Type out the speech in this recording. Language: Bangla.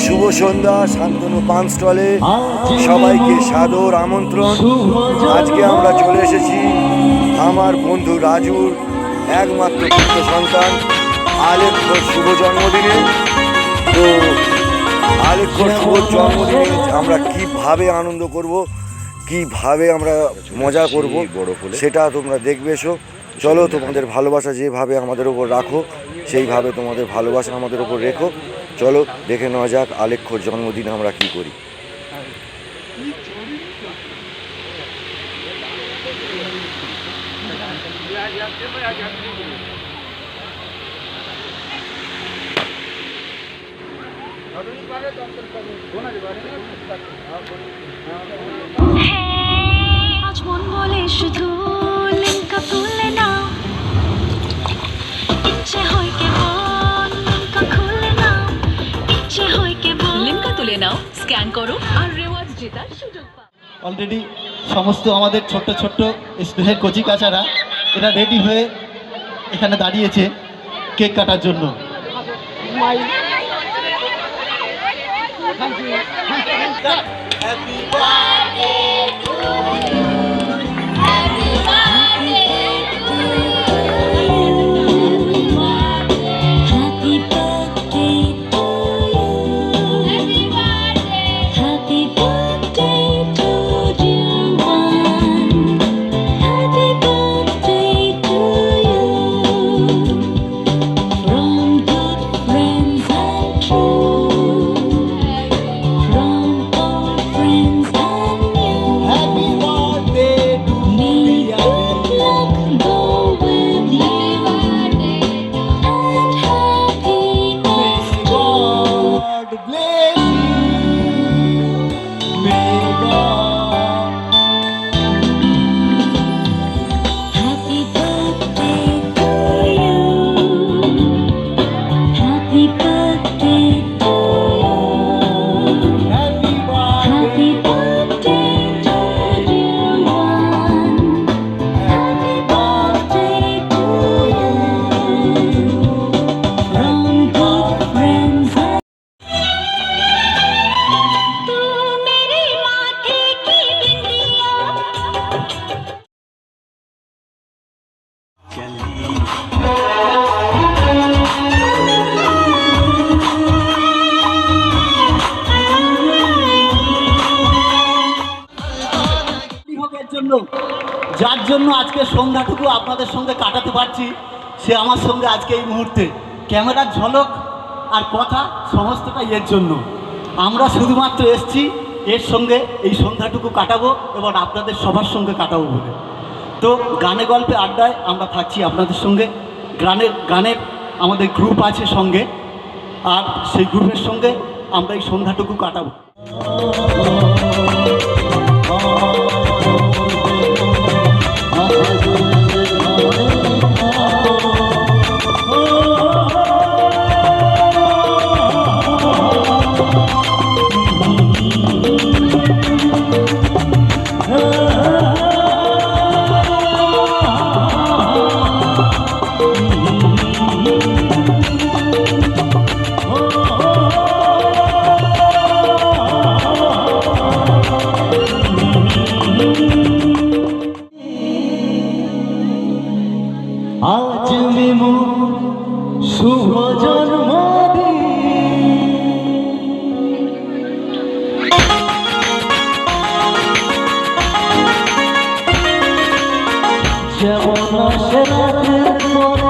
শুভ সন্ধ্যা শান্তনু পান স্টলে সবাইকে সাদর আমন্ত্রণ। আজকে আমরা চলে এসেছি আমার বন্ধু রাজুর একমাত্র পুত্র সন্তান আলেখ্যর শুভ জন্মদিনে। তো আলেখ্যর শুভ জন্মদিনে আমরা কিভাবে আনন্দ করব, কিভাবে আমরা মজা করব সেটা তোমরা দেখবে। এসো, চলো, তোমাদের ভালোবাসা যেভাবে আমাদের ওপর রাখো সেইভাবে তোমাদের ভালোবাসা আমাদের ওপর রেখো। চলো দেখে নেওয়া যাক আলেখ্যর জন্মদিনে আমরা কি করি। আজ মন বলে শুধু লিঙ্কা তুলে নাও, ইচ্ছে হয় কেবল লিঙ্কা খুলে নাও, ইচ্ছে হয় কেবল লিঙ্কা তুলে নাও, স্ক্যান করো আর রিওয়ার্ড জেতার সুযোগ পাও। অলরেডি সমস্ত আমাদের ছোট্ট ছোট্ট স্নেহের কচি কাচারা এরা রেডি হয়ে এখানে দাঁড়িয়েছে কেক কাটার জন্য। যার জন্য আজকে সন্ধ্যাটুকু আপনাদের সঙ্গে কাটাতে পারছি, সে আমার সঙ্গে আজকে এই মুহূর্তে ক্যামেরার ঝলক আর কথা সমস্তটাই এর জন্য। আমরা শুধুমাত্র এসছি এর সঙ্গে এই সন্ধ্যাটুকু কাটাবো এবং আপনাদের সবার সঙ্গে কাটাবো বলে। তো গানে গল্পে আড্ডায় আমরা থাকছি আপনাদের সঙ্গে। গানের আমাদের গ্রুপ আছে সঙ্গে, আর সেই গ্রুপের সঙ্গে আমরা এই সন্ধ্যাটুকু কাটাবো। আজ মেমো শুভ জন্মদিন, যেমন আসে রাতের পরে